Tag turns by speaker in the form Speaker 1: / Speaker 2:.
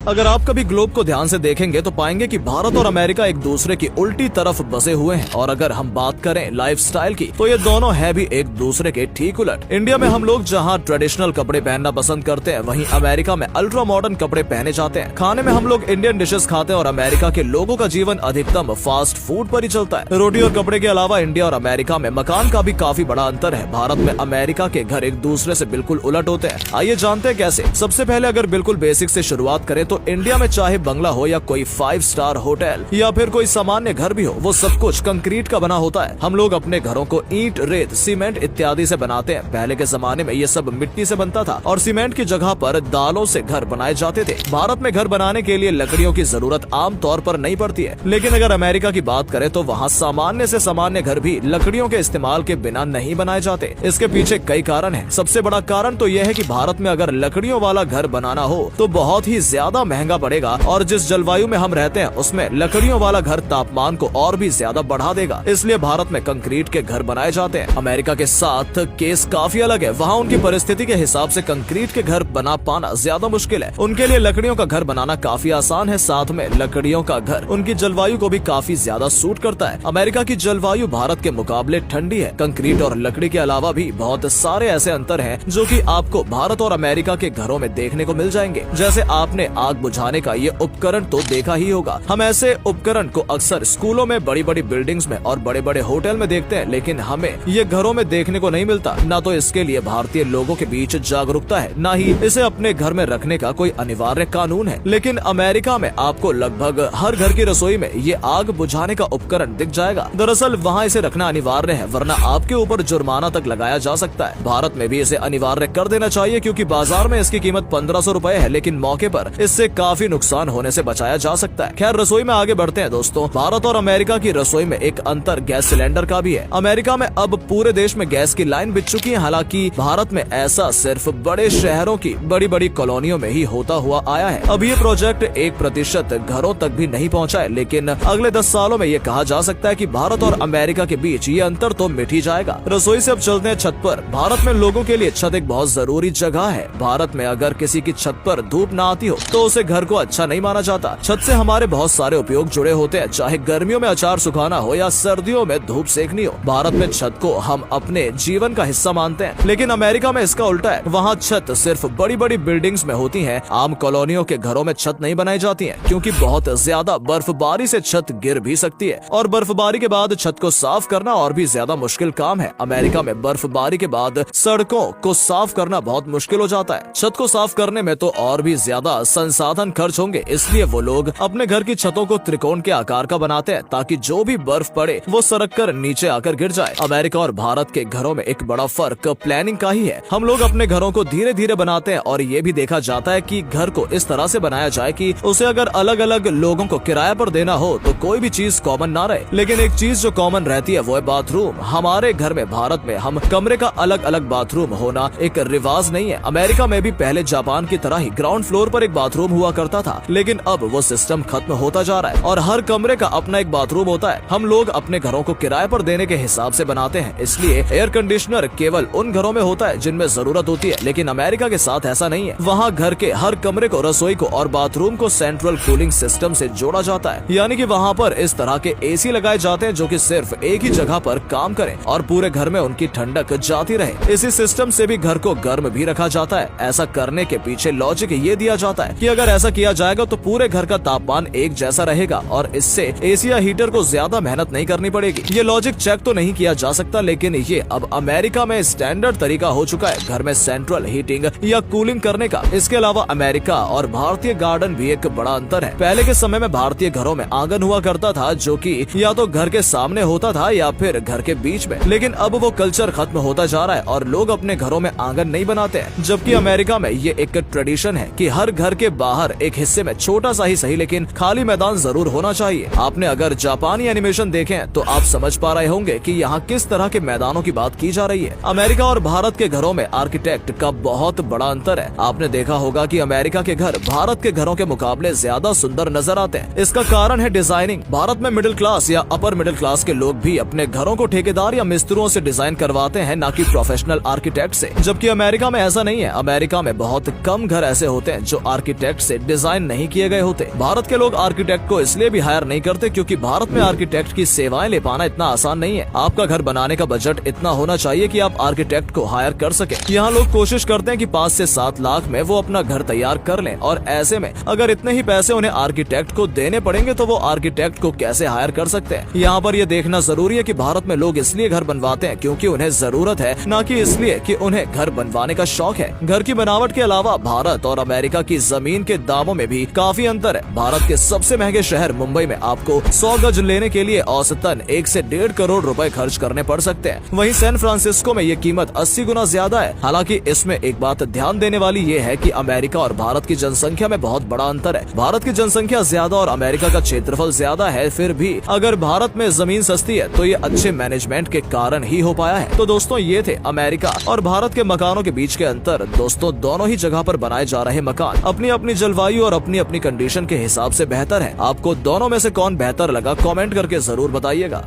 Speaker 1: अगर आप कभी ग्लोब को ध्यान से देखेंगे तो पाएंगे कि भारत और अमेरिका एक दूसरे की उल्टी तरफ बसे हुए हैं। और अगर हम बात करें लाइफस्टाइल की तो ये दोनों है भी एक दूसरे के ठीक उलट। इंडिया में हम लोग जहाँ ट्रेडिशनल कपड़े पहनना पसंद करते हैं, वहीं अमेरिका में अल्ट्रा मॉडर्न कपड़े पहने जाते हैं। खाने में हम लोग इंडियन डिशेस खाते हैं और अमेरिका के लोगों का जीवन अधिकतम फास्ट फूड पर ही चलता है। रोटी और कपड़े के अलावा इंडिया और अमेरिका में मकान का भी काफी बड़ा अंतर है। भारत में अमेरिका के घर एक दूसरे से बिल्कुल उलट होते हैं। आइए जानते हैं कैसे। सबसे पहले अगर बिल्कुल बेसिक से शुरुआत करें तो इंडिया में चाहे बंगला हो या कोई 5 स्टार होटल या फिर कोई सामान्य घर भी हो, वो सब कुछ कंक्रीट का बना होता है। हम लोग अपने घरों को ईंट, रेत, सीमेंट इत्यादि से बनाते हैं। पहले के जमाने में ये सब मिट्टी से बनता था और सीमेंट की जगह पर दालों से घर बनाए जाते थे। भारत में घर बनाने के लिए लकड़ियों की जरूरत आम तौर पर नहीं पड़ती है, लेकिन अगर अमेरिका की बात करें तो वहाँ सामान्य से सामान्य घर भी लकड़ियों के इस्तेमाल के बिना नहीं बनाए जाते। इसके पीछे कई कारण है। सबसे बड़ा कारण तो यह है कि भारत में अगर लकड़ियों वाला घर बनाना हो तो बहुत ही ज्यादा महंगा पड़ेगा और जिस जलवायु में हम रहते हैं उसमें लकड़ियों वाला घर तापमान को और भी ज्यादा बढ़ा देगा। इसलिए भारत में कंक्रीट के घर बनाए जाते हैं। अमेरिका के साथ केस काफी अलग है। वहाँ उनकी परिस्थिति के हिसाब से कंक्रीट के घर बना पाना ज्यादा मुश्किल है। उनके लिए लकड़ियों का घर बनाना काफी आसान है। साथ में लकड़ियों का घर उनकी जलवायु को भी काफी ज्यादा सूट करता है। अमेरिका की जलवायु भारत के मुकाबले ठंडी है। कंक्रीट और लकड़ी के अलावा भी बहुत सारे ऐसे अंतर हैं जो कि आपको भारत और अमेरिका के घरों में देखने को मिल जाएंगे। जैसे आपने आग बुझाने का ये उपकरण तो देखा ही होगा। हम ऐसे उपकरण को अक्सर स्कूलों में, बड़ी बड़ी बिल्डिंग्स में और बड़े बड़े होटल में देखते हैं, लेकिन हमें ये घरों में देखने को नहीं मिलता। न तो इसके लिए भारतीय लोगों के बीच जागरूकता है, न ही इसे अपने घर में रखने का कोई अनिवार्य कानून है। लेकिन अमेरिका में आपको लगभग हर घर की रसोई में ये आग बुझाने का उपकरण दिख जाएगा। दरअसल वहाँ इसे रखना अनिवार्य है, वरना आपके ऊपर जुर्माना तक लगाया जा सकता है। भारत में भी इसे अनिवार्य कर देना चाहिए क्योंकि बाजार में इसकी कीमत 1500 रुपए है, लेकिन मौके पर इससे काफी नुकसान होने से बचाया जा सकता है। खैर, रसोई में आगे बढ़ते हैं दोस्तों। भारत और अमेरिका की रसोई में एक अंतर गैस सिलेंडर का भी है। अमेरिका में अब पूरे देश में गैस की लाइन बिछ चुकी है। हालांकि भारत में ऐसा सिर्फ बड़े शहरों की बड़ी बड़ी कॉलोनियों में ही होता हुआ आया है। अब ये प्रोजेक्ट 1% घरों तक भी नहीं पहुँचा है, लेकिन अगले 10 सालों में ये कहा जा सकता है कि भारत और अमेरिका के बीच ये अंतर तो मिट ही जाएगा। रसोई से अब चलते हैं छत पर। भारत में लोगों के लिए छत एक बहुत जरूरी जगह है। भारत में अगर किसी की छत पर धूप ना आती हो तो उसे घर को अच्छा नहीं माना जाता। छत से हमारे बहुत सारे उपयोग जुड़े होते हैं, चाहे गर्मियों में अचार सुखाना हो या सर्दियों में धूप सेकनी हो। भारत में छत को हम अपने जीवन का हिस्सा मानते हैं, लेकिन अमेरिका में इसका उल्टा है। वहाँ छत सिर्फ बड़ी बड़ी बिल्डिंग्स में होती है। आम कॉलोनियों के घरों में छत नहीं बनाई जाती है क्योंकि बहुत ज्यादा बर्फबारी से छत गिर भी सकती है और बर्फबारी के बाद छत को साफ करना और भी ज्यादा मुश्किल काम है। अमेरिका में बर्फबारी के बाद सड़कों को साफ करना बहुत मुश्किल हो जाता है। छत को साफ करने में तो और भी ज्यादा संसाधन खर्च होंगे, इसलिए वो लोग अपने घर की छतों को त्रिकोण के आकार का बनाते हैं ताकि जो भी बर्फ पड़े वो सरक कर नीचे आकर गिर जाए। अमेरिका और भारत के घरों में एक बड़ा फर्क प्लानिंग का ही है। हम लोग अपने घरों को धीरे धीरे बनाते हैं और ये भी देखा जाता है कि घर को इस तरह से बनाया जाए कि उसे अगर अलग अलग लोगों को किराए पर देना हो तो कोई भी चीज कॉमन ना रहे। लेकिन एक चीज जो कॉमन रहती है वो है बाथरूम। हमारे घर में भारत में हम कमरे का अलग अलग बाथरूम होना एक रिवाज नहीं है। अमेरिका में भी पहले जापान की तरह ही ग्राउंड फ्लोर पर एक बाथरूम हुआ करता था, लेकिन अब वो सिस्टम खत्म होता जा रहा है और हर कमरे का अपना एक बाथरूम होता है। हम लोग अपने घरों को किराए पर देने के हिसाब से बनाते हैं, इसलिए एयर कंडीशनर केवल उन घरों में होता है जिनमें जरूरत होती है। लेकिन अमेरिका के साथ ऐसा नहीं है। वहाँ घर के हर कमरे को, रसोई को और बाथरूम को सेंट्रल कूलिंग सिस्टम से जोड़ा जाता है, यानी कि वहाँ पर इस तरह के एसी लगाए जाते हैं जो कि सिर्फ एक ही जगह पर काम करें और पूरे घर में उनकी ठंडक जाती रहे। इसी सिस्टम से भी घर को गर्म भी रखा जाता है। ऐसा करने के पीछे लॉजिक ये दिया जाता है कि अगर ऐसा किया जाएगा तो पूरे घर का तापमान एक जैसा रहेगा और इससे एसी या हीटर को ज्यादा मेहनत नहीं करनी पड़ेगी। ये लॉजिक चेक तो नहीं किया जा सकता, लेकिन ये अब अमेरिका में स्टैंडर्ड तरीका हो चुका है घर में सेंट्रल हीटिंग या कूलिंग करने का। इसके अलावा अमेरिका और भारतीय गार्डन भी एक बड़ा अंतर है। पहले के समय में भारतीय घरों में आंगन हुआ करता था जो कि या तो घर के सामने होता था या फिर घर के बीच में, लेकिन अब वो कल्चर खत्म होता जा रहा है और लोग अपने घरों में आंगन नहीं बनाते हैं। जबकि अमेरिका में ये एक ट्रेडिशन है कि हर घर के बाहर एक हिस्से में छोटा सा ही सही लेकिन खाली मैदान जरूर होना चाहिए। आपने अगर जापानी एनिमेशन देखे तो आप समझ पा रहे होंगे कि यहाँ किस तरह के मैदानों की बात की जा रही है। अमेरिका और भारत के घरों में आर्किटेक्ट का बहुत बड़ा अंतर है। आपने देखा होगा कि अमेरिका के घर भारत के घरों के मुकाबले ज्यादा सुंदर नजर आते हैं। इसका कारण है डिजाइनिंग। भारत में मिडिल क्लास या अपर मिडिल क्लास के लोग भी अपने घरों को ठेकेदार या मिस्त्रियों से डिजाइन करवाते हैं, न कि प्रोफेशनल आर्किटेक्ट से। जबकि अमेरिका में ऐसा नहीं है। अमेरिका में बहुत कम घर ऐसे होते हैं जो आर्किटेक्ट आर्किटेक्ट से डिजाइन नहीं किए गए होते। भारत के लोग आर्किटेक्ट को इसलिए भी हायर नहीं करते क्योंकि भारत में आर्किटेक्ट की सेवाएं ले पाना इतना आसान नहीं है। आपका घर बनाने का बजट इतना होना चाहिए कि आप आर्किटेक्ट को हायर कर सके। यहाँ लोग कोशिश करते हैं कि 5 से 7 लाख में वो अपना घर तैयार कर लें, और ऐसे में अगर इतने ही पैसे उन्हें आर्किटेक्ट को देने पड़ेंगे तो वो आर्किटेक्ट को कैसे हायर कर सकते हैं। यहाँ पर ये देखना जरूरी है कि भारत में लोग इसलिए घर बनवाते हैं क्योंकि उन्हें जरूरत है, न कि इसलिए कि उन्हें घर बनवाने का शौक है। घर की बनावट के अलावा भारत और अमेरिका की जमीन के दामों में भी काफी अंतर है। भारत के सबसे महंगे शहर मुंबई में आपको 100 गज लेने के लिए औसतन 1 से 1.5 करोड़ रुपए खर्च करने पड़ सकते हैं। वहीं सैन फ्रांसिस्को में ये कीमत 80 गुना ज्यादा है। हालांकि इसमें एक बात ध्यान देने वाली ये है कि अमेरिका और भारत की जनसंख्या में बहुत बड़ा अंतर है। भारत की जनसंख्या ज्यादा और अमेरिका का क्षेत्रफल ज्यादा है। फिर भी अगर भारत में जमीन सस्ती है तो ये अच्छे मैनेजमेंट के कारण ही हो पाया है। तो दोस्तों, ये थे अमेरिका और भारत के मकानों के बीच के अंतर। दोस्तों, दोनों ही जगह पर बनाए जा रहे मकान अपनी अपनी जलवायु और अपनी अपनी कंडीशन के हिसाब से बेहतर है। आपको दोनों में से कौन बेहतर लगा, कमेंट करके जरूर बताइएगा।